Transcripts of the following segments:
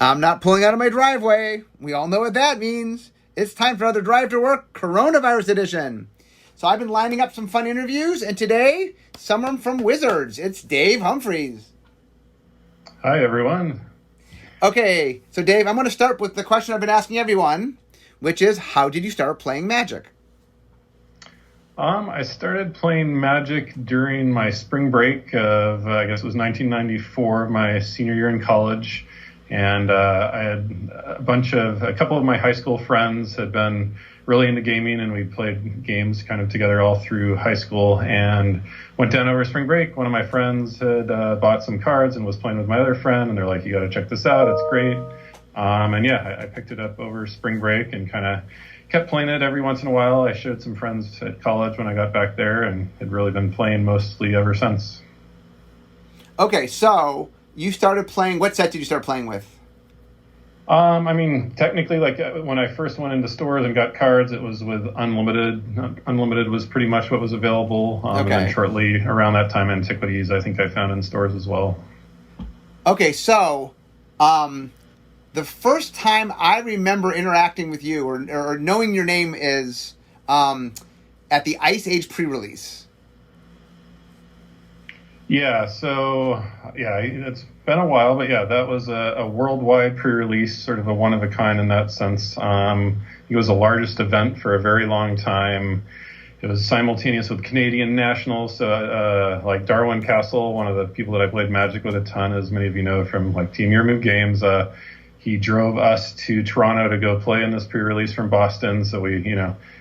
I'm not pulling out of my driveway. We all know what that means. It's time for another Drive to Work Coronavirus Edition. So I've been lining up some fun interviews, and today, someone from Wizards. It's Dave Humpherys. Hi, everyone. Okay, so Dave, I'm going to start with the question I've been asking everyone, which is, how did you start playing Magic? I started playing Magic during my spring break of, I guess it was 1994, my senior year in college. And I had a couple of my high school friends had been really into gaming, and we played games kind of together all through high school, and went down over spring break. One of my friends had bought some cards and was playing with my other friend, and they're like, you got to check this out. It's great. I picked it up over spring break and kind of kept playing it every once in a while. I showed some friends at college when I got back there, and had really been playing mostly ever since. Okay, so you started playing, what set did you start playing with? Technically, when I first went into stores and got cards, it was with Unlimited. Unlimited was pretty much what was available. And then shortly around that time, Antiquities, I think I found in stores as well. Okay, so the first time I remember interacting with you or knowing your name is at the Ice Age pre-release. Yeah, it's been a while, but that was a worldwide pre-release, sort of a one-of-a-kind in that sense. It was the largest event for a very long time. It was simultaneous with Canadian Nationals, so Darwin Castle, one of the people that I played Magic with a ton, as many of you know from Team Yermove Games. He drove us to Toronto to go play in this pre-release from Boston, so we,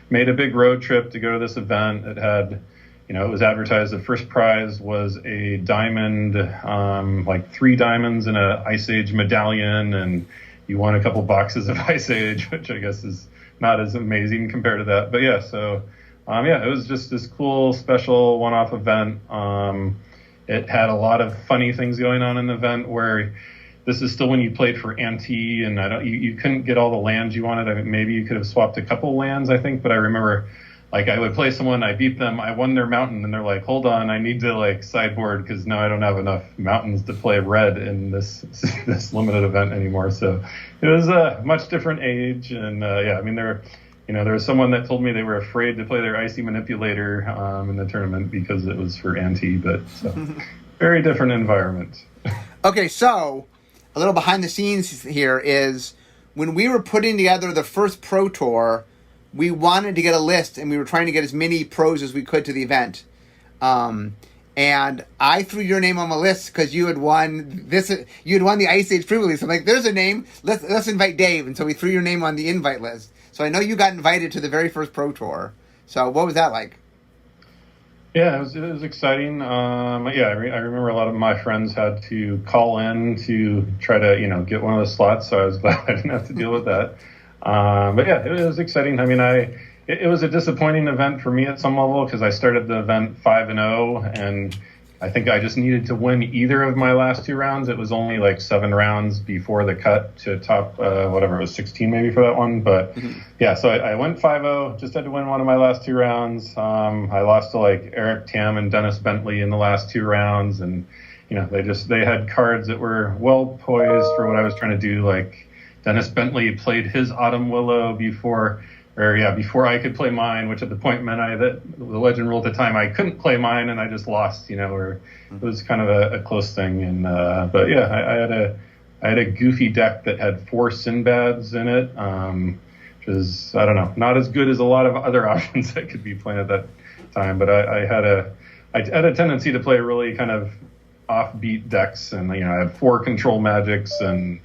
made a big road trip to go to this event. It had... it was advertised the first prize was a diamond, 3 diamonds and a Ice Age medallion, and you won a couple boxes of Ice Age, which I guess is not as amazing compared to that. But it was just this cool, special one-off event. It had a lot of funny things going on in the event where this is still when you played for ante, and you couldn't get all the lands you wanted. Maybe you could have swapped a couple lands, I think, but I remember... I would play someone, I beat them, I won their mountain, and they're like, hold on, I need to sideboard because now I don't have enough mountains to play red in this limited event anymore. So it was a much different age, and there was someone that told me they were afraid to play their Icy Manipulator in the tournament because it was for ante, but very different environment. Okay, so a little behind the scenes here is when we were putting together the first Pro Tour, we wanted to get a list, and we were trying to get as many pros as we could to the event. And I threw your name on the list because you had won the Ice Age pre-release. I'm like, there's a name. Let's invite Dave. And so we threw your name on the invite list. So I know you got invited to the very first Pro Tour. So what was that like? Yeah, it was exciting. I remember a lot of my friends had to call in to try to, get one of the slots. So I was glad I didn't have to deal with that. It was exciting. It was a disappointing event for me at some level because I started the event 5-0, and I think I just needed to win either of my last 2 rounds. It was only 7 rounds before the cut to top, it was 16 maybe for that one. But so I went 5-0, just had to win one of my last 2 rounds. I lost to Eric Tam and Dennis Bentley in the last 2 rounds, and they had cards that were well poised for what I was trying to do. Dennis Bentley played his Autumn Willow before I could play mine, which at the point meant the legend rule at the time I couldn't play mine, and I just lost. Or it was kind of a close thing. And I had a goofy deck that had 4 Sinbads in it, which is not as good as a lot of other options that could be playing at that time. But I had a tendency to play really kind of offbeat decks, and I had 4 control magics and.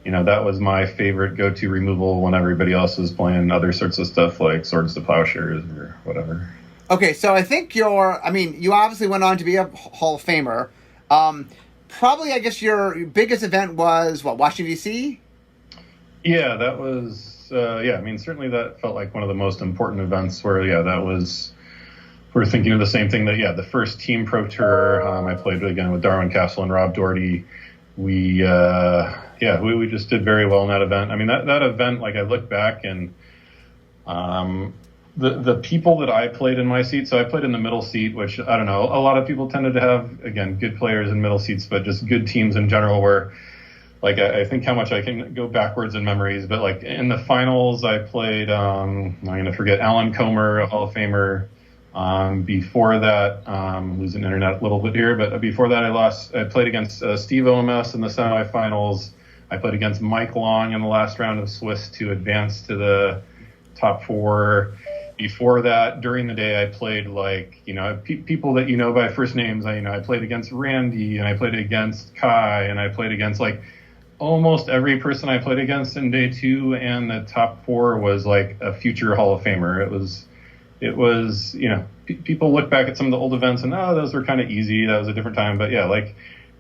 That was my favorite go-to removal when everybody else was playing other sorts of stuff like Swords to Plowshares or whatever. Okay, so I think you obviously went on to be a Hall of Famer. Probably, I guess your biggest event was, Washington, D.C.? Yeah, that was, certainly that felt like one of the most important events where, we're thinking of the same thing that, the first Team Pro Tour, I played again with Darwin Castle and Rob Doherty. We just did very well in that event. That event, I look back and the people that I played in my seat, so I played in the middle seat, which, I don't know, a lot of people tended to have, again, good players in middle seats, but just good teams in general where like I think how much I can go backwards in memories, but like in the finals, I played. I'm going to forget Alan Comer, a Hall of Famer. Before that, losing internet a little bit here, but before that, I played against Steve Omas in the semifinals. I played against Mike Long in the last round of Swiss to advance to the top four. Before that, during the day, I played people that you know by first names. I played against Randy, and I played against Kai, and I played against like almost every person I played against in day two, and the top four was like a future Hall of Famer. It was, people look back at some of the old events and, those were kind of easy. That was a different time. But yeah, like,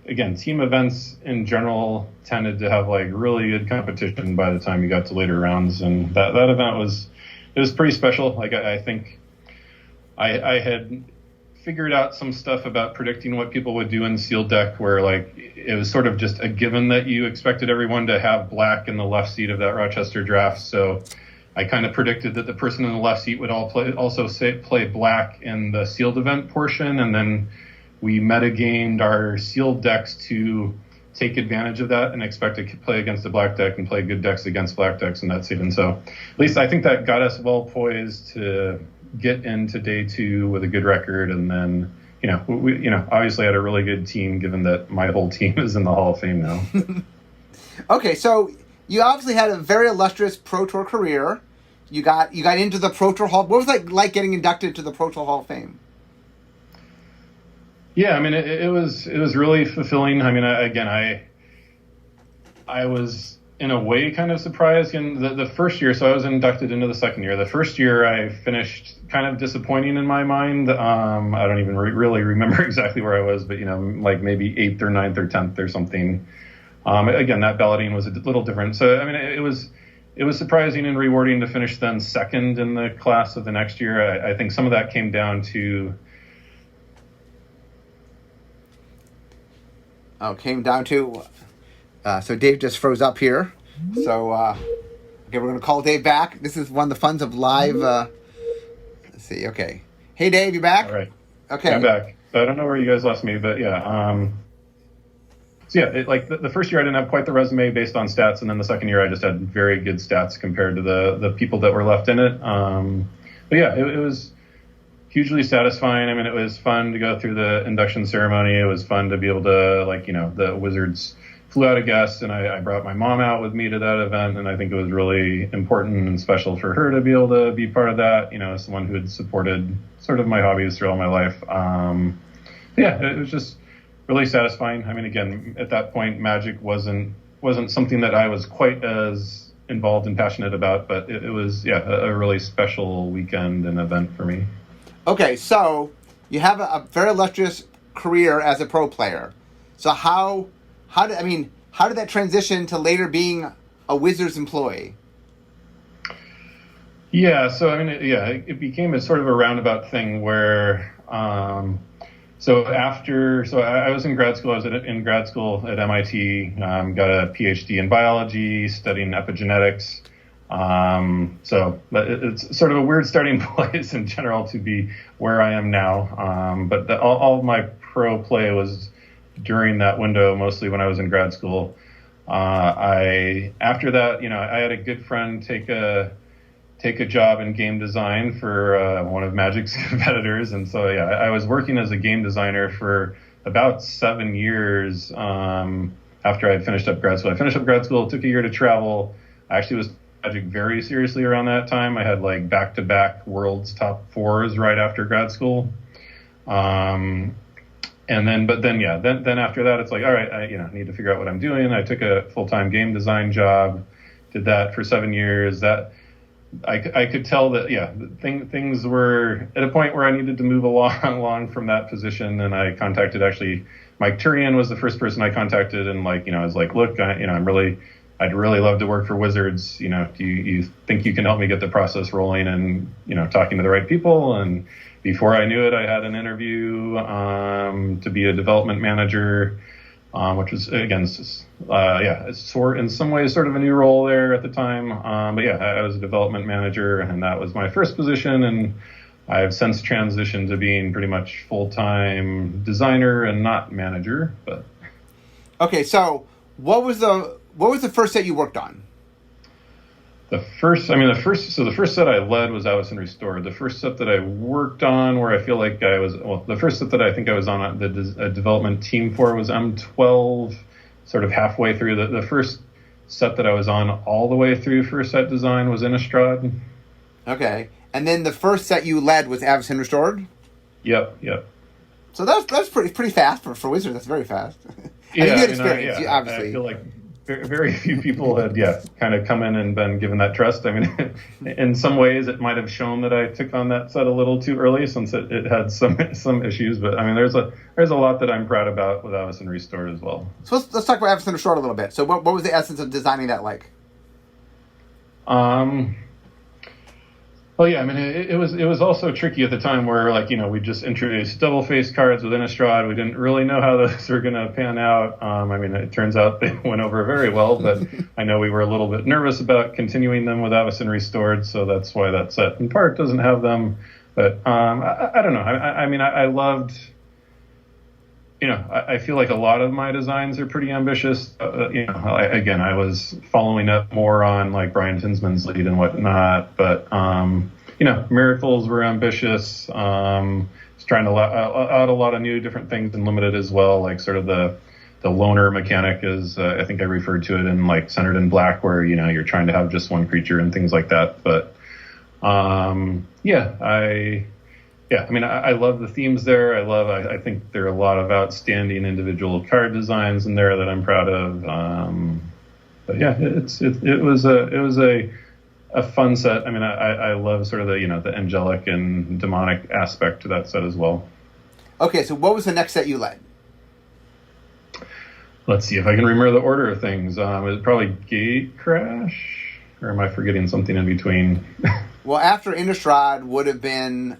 again, team events in general tended to have like really good competition by the time you got to later rounds. And that event was pretty special. Like, I think I had figured out some stuff about predicting what people would do in sealed deck where like it was sort of just a given that you expected everyone to have black in the left seat of that Rochester draft. So I kind of predicted that the person in the left seat would play black in the sealed event portion, and then we metagamed our sealed decks to take advantage of that and expect to play against the black deck and play good decks against black decks in that seat. And so at least I think that got us well poised to get into day two with a good record. And then, we obviously had a really good team given that my whole team is in the Hall of Fame now. Okay, so you obviously had a very illustrious Pro Tour career. You got into the Pro Tour Hall. What was it like getting inducted to the Pro Tour Hall of Fame? Yeah, I mean, it was really fulfilling. I mean, I was in a way kind of surprised in the first year. So I was inducted into the second year. The first year I finished kind of disappointing in my mind. I don't even really remember exactly where I was, but like maybe 8th or 9th or 10th or something. Again, that balloting was a little different. So, I mean, it was surprising and rewarding to finish then second in the class of the next year. I think some of that came down to... So Dave just froze up here. So, okay, we're going to call Dave back. This is one of the funs of live... let's see, okay. Hey, Dave, you back? All right. Okay. I'm back. So I don't know where you guys lost me, but yeah... So yeah, the first year I didn't have quite the resume based on stats, and then the second year I just had very good stats compared to the people that were left in it. But yeah, it was hugely satisfying. I mean, it was fun to go through the induction ceremony. It was fun to be able to, the Wizards flew out a guest, and I brought my mom out with me to that event, and I think it was really important and special for her to be able to be part of that, as someone who had supported sort of my hobbies through all my life. Yeah, it was just really satisfying. I mean, again, at that point, Magic wasn't something that I was quite as involved and passionate about, but it was, a really special weekend and event for me. Okay, so you have a very illustrious career as a pro player. So how did that transition to later being a Wizards employee? Yeah, so I mean, it became a sort of a roundabout thing where. So I was in grad school. I was in grad school at MIT. Got a PhD in biology, studying epigenetics. So it's sort of a weird starting place in general to be where I am now. But all my pro play was during that window, mostly when I was in grad school. After that, I had a good friend take a job in game design for one of Magic's competitors. And so, I was working as a game designer for about 7 years after I had finished up grad school. I finished up grad school, took a year to travel. I actually was Magic very seriously around that time. I had like back-to-back world's top fours right after grad school. Then after that, it's like, all right, I need to figure out what I'm doing. I took a full-time game design job, did that for 7 years. That I could tell that, things were at a point where I needed to move along from that position. And I contacted Mike Turian was the first person I contacted. And I was like, look, I'd really love to work for Wizards. Do you think you can help me get the process rolling and, talking to the right people? And before I knew it, I had an interview to be a development manager, which was, again, in some ways sort of a new role there at the time. I was a development manager, and that was my first position. And I've since transitioned to being pretty much full-time designer and not manager. But okay, so What was the first set you worked on? The first set I led was Avison Restored. The first set that I worked on, where I feel like the first set that I think I was on the development team for was M12, sort of halfway through. The first set that I was on all the way through for set design was Innistrad. Okay. And then the first set you led was Avison Restored? Yep. So that's pretty fast for Wizards. That's very fast. Yeah, you had experience, obviously. I feel like very few people had, kind of come in and been given that trust. I mean, in some ways, it might have shown that I took on that set a little too early, since it had some issues. But I mean, there's a lot that I'm proud about with Avison Restored as well. So let's talk about Avison Restored a little bit. So what was the essence of designing that like? Well, yeah, I mean, it was also tricky at the time where, like, we just introduced double-face cards with Innistrad. We didn't really know how those were going to pan out. I mean, it turns out they went over very well, but I know we were a little bit nervous about continuing them with Avison Restored, so that's why that set, in part, doesn't have them. But I don't know. I mean, I loved... I feel like a lot of my designs are pretty ambitious. I was following up more on like Brian Tinsman's lead and whatnot, but Miracles were ambitious. It's trying to out a lot of new different things in Limited as well, like sort of the loner mechanic is I think I referred to it in like Centered in Black, where you're trying to have just one creature and things like that. But I mean, I love the themes there. I think there are a lot of outstanding individual card designs in there that I'm proud of. But yeah, it was a fun set. I mean, I love sort of the angelic and demonic aspect to that set as well. Okay, so what was the next set you led? Let's see if I can remember the order of things. It was probably Gate Crash, or am I forgetting something in between? Well, after Innistrad would have been,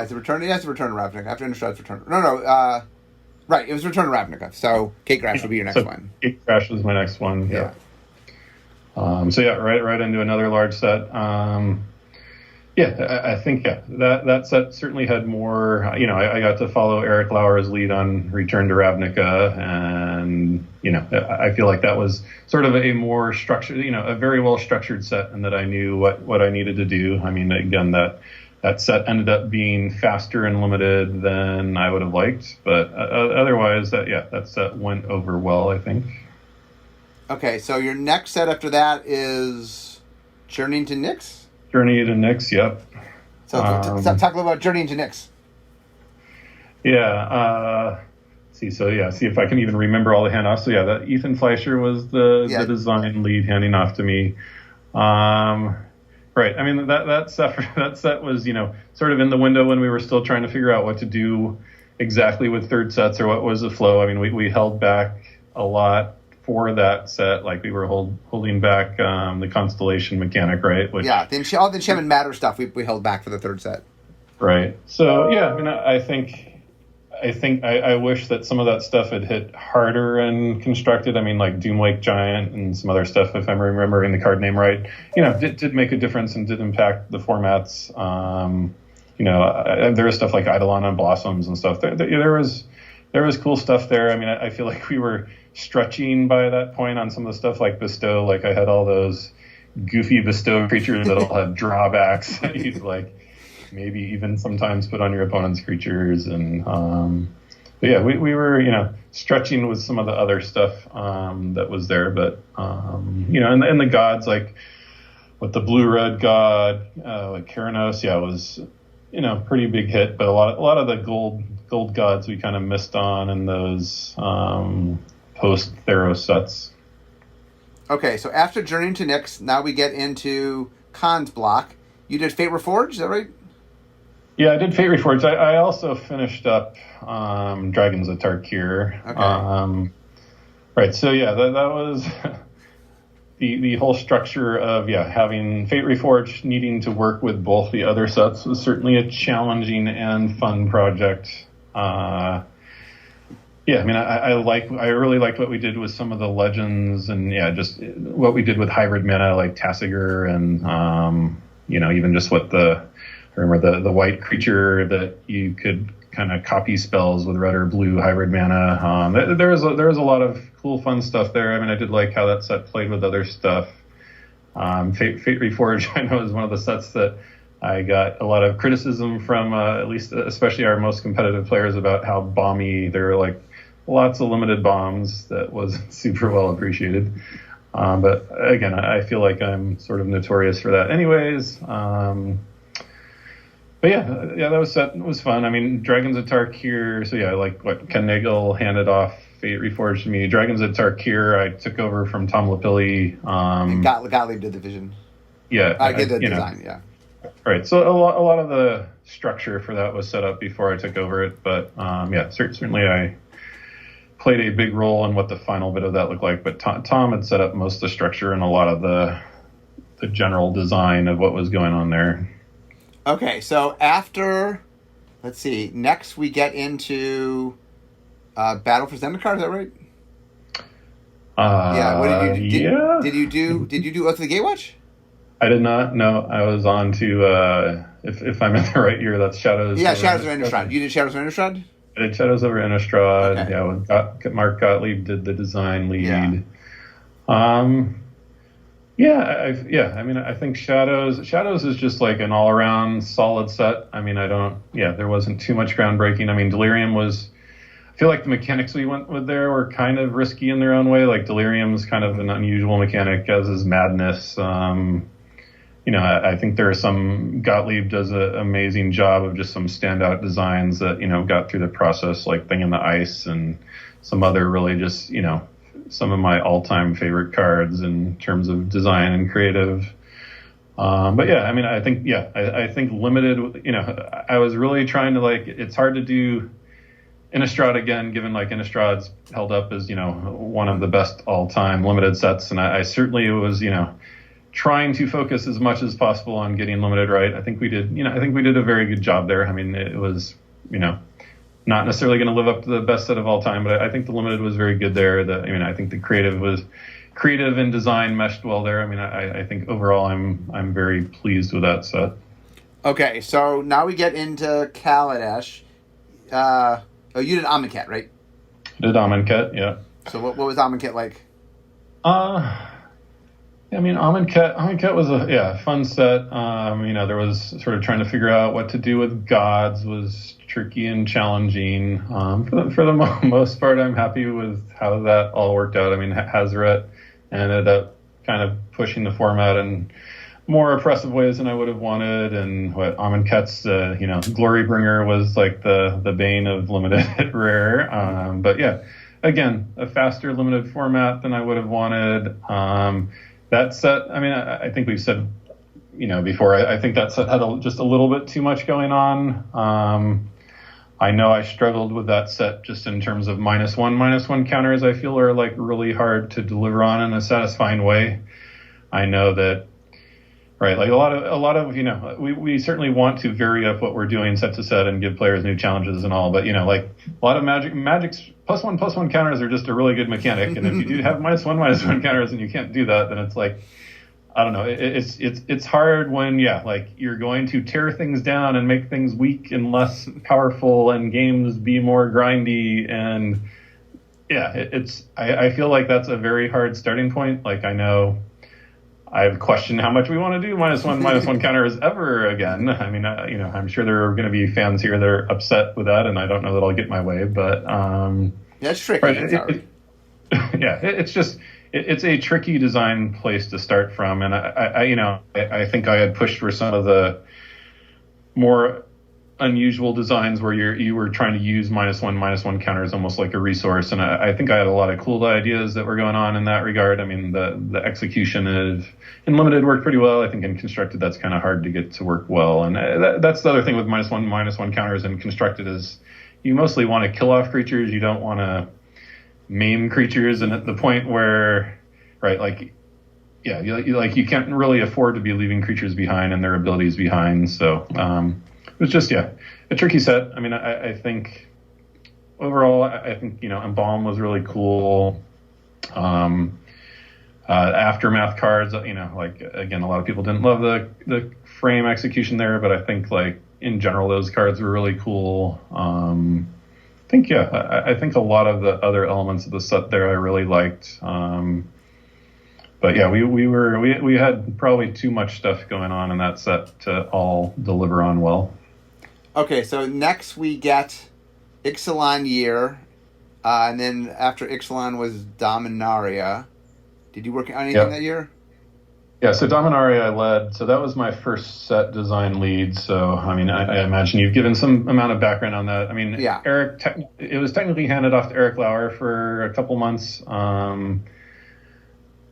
is it Return? Yeah, it's Return to Ravnica. After Innistrad's Return. Right, it was Return to Ravnica. So Gate Crash will be your next one. Gate Crash was my next one. Yeah. Right into another large set. I think that set certainly had more. I got to follow Eric Lauer's lead on Return to Ravnica, and I feel like that was sort of a more structured, a very well structured set, and that I knew what I needed to do. I mean, again, that set ended up being faster and limited than I would have liked, but otherwise, that set went over well, I think. Okay, so your next set after that is Journey to Nyx? Journey to Nyx, yep. So talk a little about Journey to Nyx. Yeah. See if I can even remember all the handoffs. So that Ethan Fleischer was the design lead handing off to me. Right. I mean, that set was, sort of in the window when we were still trying to figure out what to do exactly with third sets or what was the flow. I mean, we held back a lot for that set, like we were holding back the Constellation mechanic, right? Which, all the Enchantment Matter stuff we held back for the third set. Right. So I mean, I wish that some of that stuff had hit harder and constructed. I mean, like Doomwake Giant and some other stuff, if I'm remembering the card name right, did make a difference and did impact the formats. There was stuff like Eidolon and Blossoms and stuff. There was cool stuff there. I mean, I feel like we were stretching by that point on some of the stuff like Bestow. Like I had all those goofy Bestow creatures that all had drawbacks that you'd like maybe even sometimes put on your opponent's creatures. And we were stretching with some of the other stuff that was there. But and the gods, like with the blue-red god like Keranos, was pretty big hit. But a lot of the gold gods we kind of missed on in those post-Theros sets. Okay, so after Journey to Nyx, now we get into Khan's block. You did Fate Reforged, is that right? Yeah, I did Fate Reforged. I also finished up Dragons of Tarkir. Okay. Right, so that was the whole structure of having Fate Reforged needing to work with both the other sets was certainly a challenging and fun project. I mean, I really liked what we did with some of the legends, and just what we did with hybrid mana like Tassiger, and even just what I remember the white creature that you could kind of copy spells with red or blue hybrid mana. There was a lot of cool, fun stuff there. I mean, I did like how that set played with other stuff. Fate Reforged, I know, is one of the sets that I got a lot of criticism from, at least especially our most competitive players, about how bomby. There were like lots of limited bombs that wasn't super well appreciated. But again, I feel like I'm sort of notorious for that anyways. But yeah, that was fun. I mean, Dragons of Tarkir. So yeah, like what Ken Nagel handed off Fate Reforged to me. Dragons of Tarkir, I took over from Tom Lapilli. And Gottlieb did the vision. Yeah, I did the design. Yeah. Right. So a lot of the structure for that was set up before I took over it. But yeah, certainly I played a big role in what the final bit of that looked like. But Tom had set up most of the structure and a lot of the general design of what was going on there. Okay, so after, let's see, next we get into Battle for Zendikar, is that right? Yeah. What did you do? Yeah. Did you do Oath of the Gatewatch? I did not. No, I was on to if I'm in the right year, that's Shadows. Yeah, Shadows of Innistrad. You did Shadows of Innistrad? I did Shadows over Innistrad. Okay. Yeah, with Mark Gottlieb did the design lead. Yeah. I mean, I think Shadows is just like an all around solid set. I mean, there wasn't too much groundbreaking. I mean, Delirium was. I feel like the mechanics we went with there were kind of risky in their own way. Like Delirium's kind of an unusual mechanic, as is Madness. I think there are some. Gottlieb does an amazing job of just some standout designs that got through the process, like Thing in the Ice and some other really just some of my all-time favorite cards in terms of design and creative. But yeah, I mean, I think limited. I was really trying to it's hard to do Innistrad again, given Innistrad's held up as one of the best all-time limited sets, and I certainly was trying to focus as much as possible on getting limited right. I think we did a very good job there. I mean, it was not necessarily going to live up to the best set of all time, but I think the limited was very good there. I think the creative and design meshed well there. I mean, I think overall I'm very pleased with that set. Okay, so now we get into Kaladesh. You did Amonkhet, right? I did Amonkhet, yeah. So what was Amonkhet like? I mean, Amonkhet was a fun set. There was sort of trying to figure out what to do with gods was tricky and challenging. For the most part, I'm happy with how that all worked out. I mean, Hazaret ended up kind of pushing the format in more oppressive ways than I would have wanted, and what Amonkhet's Glorybringer was like the bane of limited rare. But yeah, again, a faster limited format than I would have wanted. That set, I mean, I think we've said, before, I think that set had just a little bit too much going on. I know I struggled with that set just in terms of -1/-1 counters. I feel are really hard to deliver on in a satisfying way. I know that, right? Like a lot of we certainly want to vary up what we're doing set to set and give players new challenges and all, but a lot of Magic's +1/+1 counters are just a really good mechanic, and if you do have -1/-1 counters and you can't do that, then it's I don't know. It's hard when you're going to tear things down and make things weak and less powerful, and games be more grindy, and I feel like that's a very hard starting point. I know I've questioned how much we want to do -1/-1 counters ever again. I mean, I'm sure there are going to be fans here that are upset with that, and I don't know that I'll get my way, but that's tricky. Right, it's just. It's a tricky design place to start from, and I think I had pushed for some of the more unusual designs where you were trying to use -1/-1 counters almost like a resource, and I think I had a lot of cool ideas that were going on in that regard. I mean, the execution in limited worked pretty well. I think in constructed that's kind of hard to get to work well, and that's the other thing with -1/-1 counters in constructed is you mostly want to kill off creatures. You don't want to maim creatures, and at the point where, right, you can't really afford to be leaving creatures behind and their abilities behind. So it was just a tricky set. I mean, I think overall, I think Embalm was really cool. Aftermath cards, again, a lot of people didn't love the frame execution there, but I think in general, those cards were really cool. I think a lot of the other elements of the set there I really liked. But yeah, we had probably too much stuff going on in that set to all deliver on well. Okay, so next we get Ixalan Year, and then after Ixalan was Dominaria. Did you work on anything that year? Yeah, so Dominaria I led, so that was my first set design lead. So, I mean, I imagine you've given some amount of background on that. I mean, yeah. Eric, it was technically handed off to Eric Lauer for a couple months.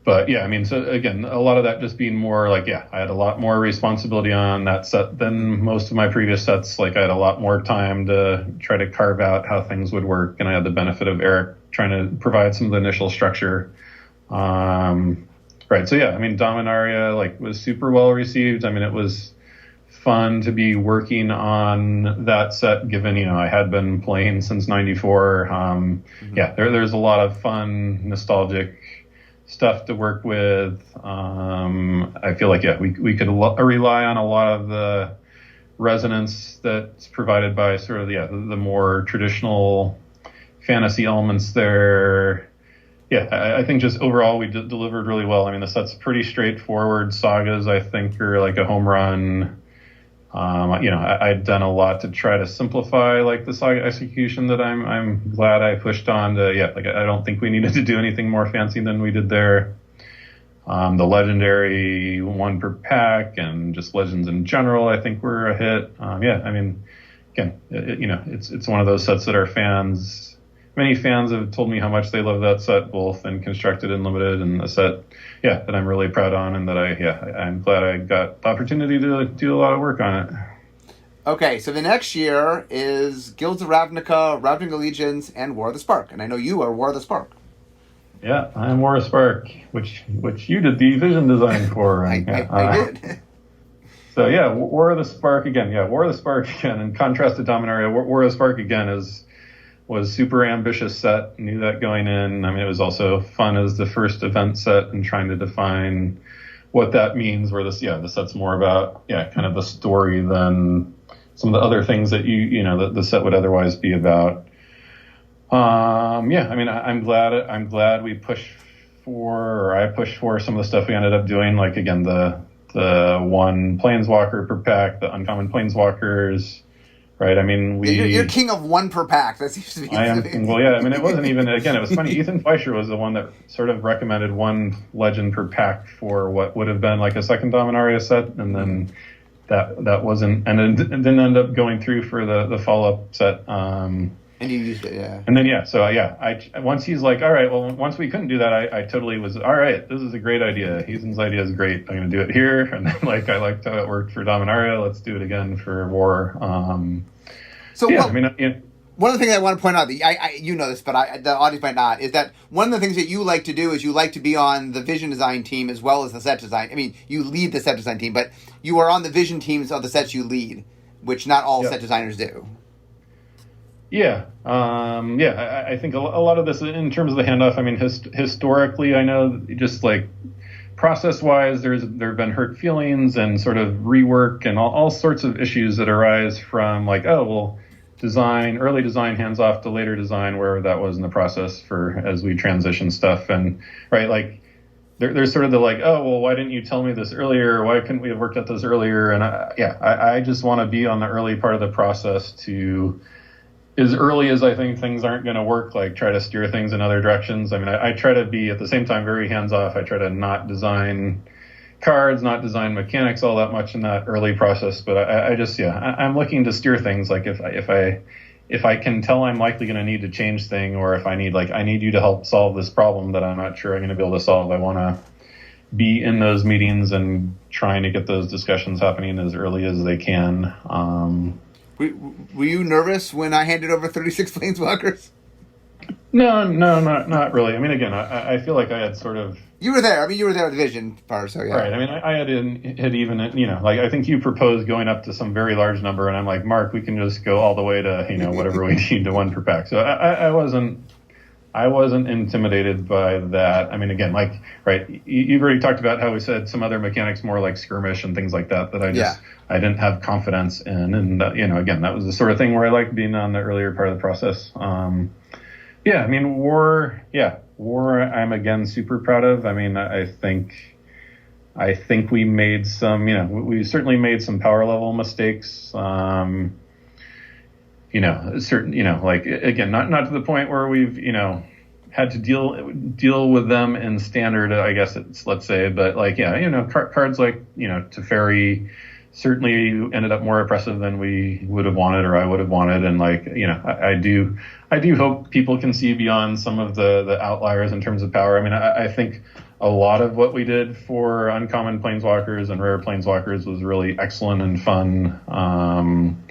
But yeah, I mean, so again, a lot of that just being more like, I had a lot more responsibility on that set than most of my previous sets. Like I had a lot more time to try to carve out how things would work. And I had the benefit of Eric trying to provide some of the initial structure. Right. So yeah, I mean, Dominaria was super well received. I mean, it was fun to be working on that set, given, I had been playing since '94. Yeah, there's a lot of fun, nostalgic stuff to work with. I feel like, we could rely on a lot of the resonance that's provided by sort of, the more traditional fantasy elements there. Yeah, I think just overall we delivered really well. I mean, the set's pretty straightforward. Sagas, I think, are like a home run. I'd done a lot to try to simplify the saga execution that I'm glad I pushed on to. I don't think we needed to do anything more fancy than we did there. The legendary 1 per pack and just legends in general, I think were a hit. I mean, again, it's one of those sets that our fans. Many fans have told me how much they love that set, both in Constructed and Limited, and a set, that I'm really proud on, and that I'm glad I got the opportunity to do a lot of work on it. Okay, so the next year is Guilds of Ravnica, Ravnica Legions, and War of the Spark, and I know you are War of the Spark. Yeah, I'm War of the Spark, which you did the vision design for. I did. So War of the Spark again. Yeah, War of the Spark again. In contrast to Dominaria, War of the Spark again was super ambitious set. Knew that going in. I mean, it was also fun as the first event set and trying to define what that means. Where the set's more about kind of the story than some of the other things that the set would otherwise be about. I mean, I'm glad we pushed for, or I pushed for some of the stuff we ended up doing. Like again, the 1 Planeswalker per pack, the uncommon Planeswalkers. Right, I mean, you're king of 1 per pack. That seems to be. I am. Well, yeah. I mean, it wasn't even. Again, it was funny. Ethan Fleischer was the one that sort of recommended 1 legend per pack for what would have been like a second Dominaria set, and then that wasn't, and it didn't end up going through for the follow up set. And you used it, yeah. And then I once he's like, all right, well, once we couldn't do that, I totally was, all right, this is a great idea. Ethan's idea is great. I'm going to do it here. And then I liked how it worked for Dominaria. Let's do it again for War. One of the things I want to point out, that you know this, but the audience might not, is that one of the things that you like to do is you like to be on the vision design team as well as the set design. I mean, you lead the set design team, but you are on the vision teams of the sets you lead, which not all set designers do. Yeah. I think a lot of this in terms of the handoff, I mean, historically, I know just process-wise, there have been hurt feelings and sort of rework and all sorts of issues that arise from early design hands off to later design, where that was in the process for as we transition stuff. And there's sort of the why didn't you tell me this earlier? Why couldn't we have worked at this earlier? And I just want to be on the early part of the process to, as early as I think things aren't going to work, try to steer things in other directions. I mean, I try to be at the same time very hands off. I try to not design cards, not design mechanics all that much in that early process. But I'm looking to steer things. If I can tell I'm likely going to need to change thing, or if I need you to help solve this problem that I'm not sure I'm going to be able to solve, I want to be in those meetings and trying to get those discussions happening as early as they can. Were you nervous when I handed over 36 Planeswalkers? No, not really. I mean, again, I feel like I had sort of... You were there. I mean, you were there at the Vision part, so yeah. Right. I mean, I had even, I think you proposed going up to some very large number, and I'm like, Mark, we can just go all the way to, whatever we need to 1 per pack. So I I wasn't intimidated by that. I mean, again, like, right, you've already talked about how we said some other mechanics more like skirmish and things like that I didn't have confidence in. And, again, that was the sort of thing where I liked being on the earlier part of the process. I mean, war, I'm again super proud of. I mean, I think we made some, we certainly made some power level mistakes. Like, again, not to the point where we've, had to deal with them in standard, I guess let's say, but like, cards like, Teferi certainly ended up more oppressive than we would have wanted, or I would have wanted. And like, I do hope people can see beyond some of the outliers in terms of power. I mean, I think a lot of what we did for uncommon planeswalkers and rare planeswalkers was really excellent and fun.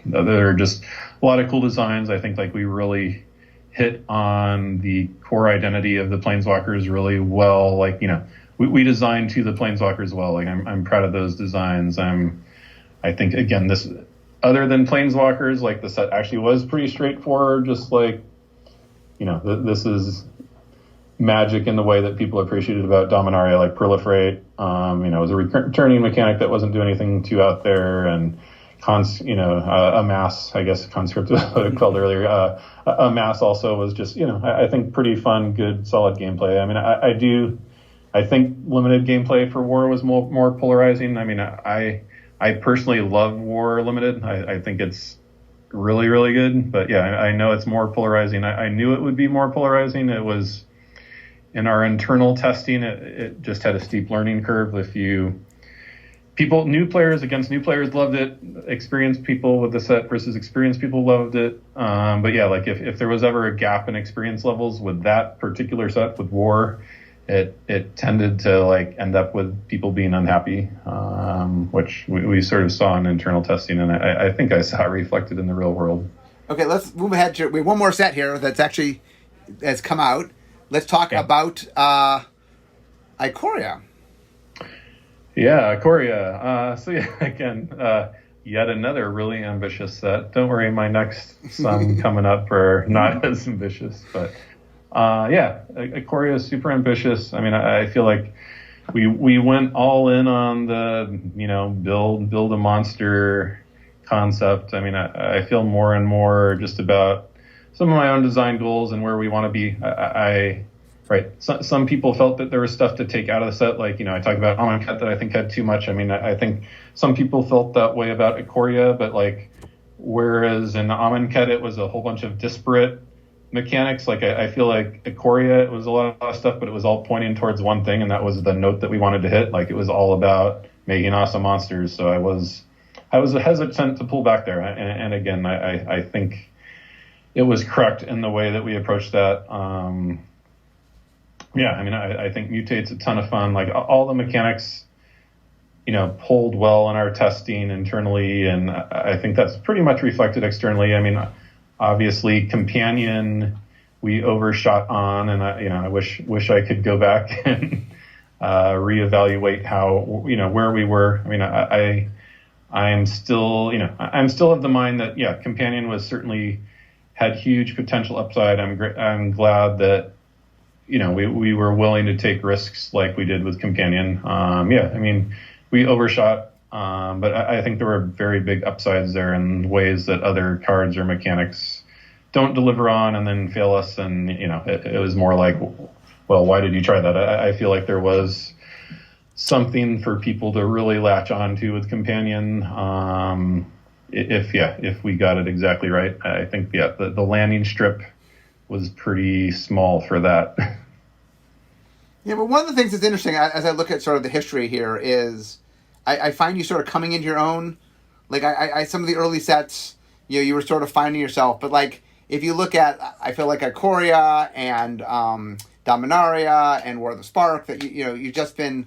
There are just a lot of cool designs. I think like we really hit on the core identity of the planeswalkers really well. Like, we designed to the planeswalkers well. Like I'm proud of those designs. I think again, this, other than planeswalkers, like the set actually was pretty straightforward. Just like, this is Magic in the way that people appreciated about Dominaria, like proliferate. It was a returning mechanic that wasn't doing anything too out there, and amass, I guess conscript called earlier. Amass also was just, I think pretty fun, good, solid gameplay. I mean, I think limited gameplay for War was more polarizing. I mean, I personally love War Limited. I think it's really, really good. But yeah, I know it's more polarizing. I knew it would be more polarizing. It was, in our internal testing, it just had a steep learning curve. New players against new players loved it. Experienced people with the set versus experienced people loved it. But yeah, like if there was ever a gap in experience levels with that particular set with War, it tended to like end up with people being unhappy, which we sort of saw in internal testing, and I think I saw it reflected in the real world. Okay, let's move ahead to, we have one more set here has come out. Let's talk about Ikoria. Yeah, Ikoria. So yeah, again, yet another really ambitious set. Don't worry, my next some coming up are not as ambitious, but Ikoria is super ambitious. I mean, I feel like we went all in on the build a monster concept. I mean, I feel more and more just about some of my own design goals and where we want to be. Some people felt that there was stuff to take out of the set. Like, I talked about Amonkhet that I think had too much. I mean, I think some people felt that way about Ikoria, but like, whereas in Amonkhet, it was a whole bunch of disparate mechanics. Like, I feel like Ikoria, it was a lot of stuff, but it was all pointing towards one thing, and that was the note that we wanted to hit. Like, it was all about making awesome monsters. So I was hesitant to pull back there. And again, I think it was correct in the way that we approached that. I mean, I think Mutate's a ton of fun. Like, all the mechanics, pulled well in our testing internally, and I think that's pretty much reflected externally. I mean, obviously, Companion we overshot on, and I wish I could go back and reevaluate how where we were. I mean, I'm still of the mind that Companion was certainly had huge potential upside. I'm glad that we were willing to take risks like we did with Companion. I mean, we overshot, but I think there were very big upsides there in ways that other cards or mechanics don't deliver on and then fail us. And it was more like, well, why did you try that? I feel like there was something for people to really latch on to with Companion. If we got it exactly right. I think the landing strip was pretty small for that. Yeah, but one of the things that's interesting as I look at sort of the history here is I find you sort of coming into your own. Like I some of the early sets, you were sort of finding yourself. But like if you look at, I feel like Ikoria and Dominaria and War of the Spark, that you've just been.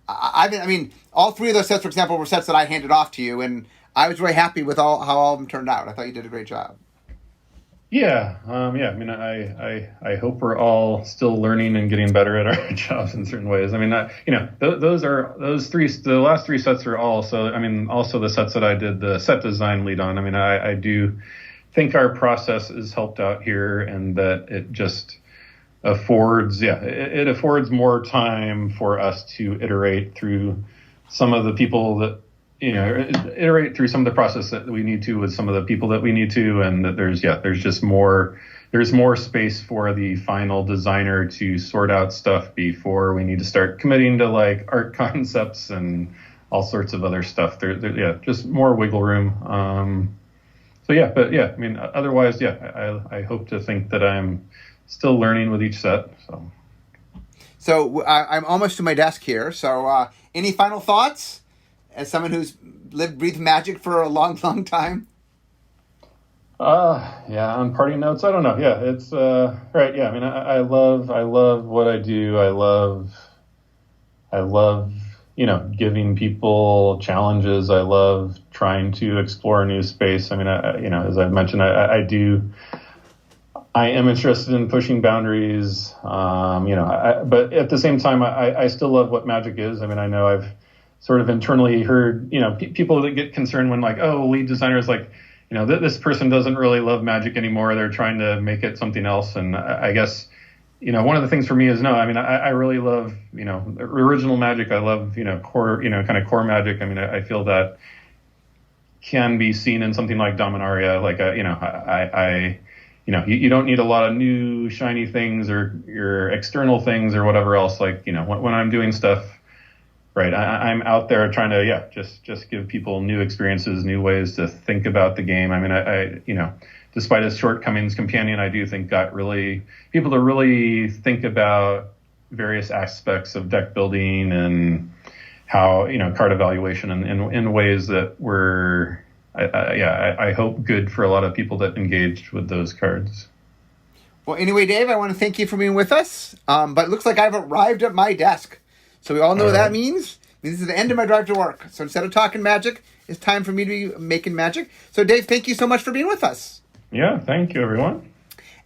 I mean, all three of those sets, for example, were sets that I handed off to you, and I was very happy with how all of them turned out. I thought you did a great job. Yeah. I mean, I hope we're all still learning and getting better at our jobs in certain ways. I mean, the last three sets are also the sets that I did the set design lead on. I mean, I do think our process is helped out here, and that it just affords, it affords more time for us to iterate through some of the people that, iterate through some of the process that we need to with some of the people that we need to, and that there's more space for the final designer to sort out stuff before we need to start committing to like art concepts and all sorts of other stuff. Just more wiggle room. I mean, otherwise, I hope to think that I'm still learning with each set. So I'm almost to my desk here. So any final thoughts as someone who's lived, breathed Magic for a long, long time? On parting notes, I don't know. Yeah, it's right. Yeah, I mean, I love what I do. I love, giving people challenges. I love trying to explore a new space. I mean, as I've mentioned, I am interested in pushing boundaries. But at the same time, I still love what Magic is. I mean, I know I've sort of internally heard, people that get concerned when like, oh, lead designers like, this person doesn't really love Magic anymore. They're trying to make it something else. And I guess, one of the things for me is no, I mean, I really love, original Magic. I love, core, kind of core Magic. I mean, I feel that can be seen in something like Dominaria. Like, you don't need a lot of new shiny things or your external things or whatever else. Like, when I'm doing stuff, right, I'm out there trying to, just give people new experiences, new ways to think about the game. I mean, I despite its shortcomings, Companion, I do think got people to really think about various aspects of deck building and how, card evaluation in ways that were, I hope good for a lot of people that engaged with those cards. Well, anyway, Dave, I want to thank you for being with us. But it looks like I've arrived at my desk. So we all know what that means. This is the end of my drive to work. So instead of talking Magic, it's time for me to be making Magic. So Dave, thank you so much for being with us. Yeah, thank you, everyone.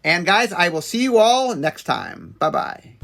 And guys, I will see you all next time. Bye-bye.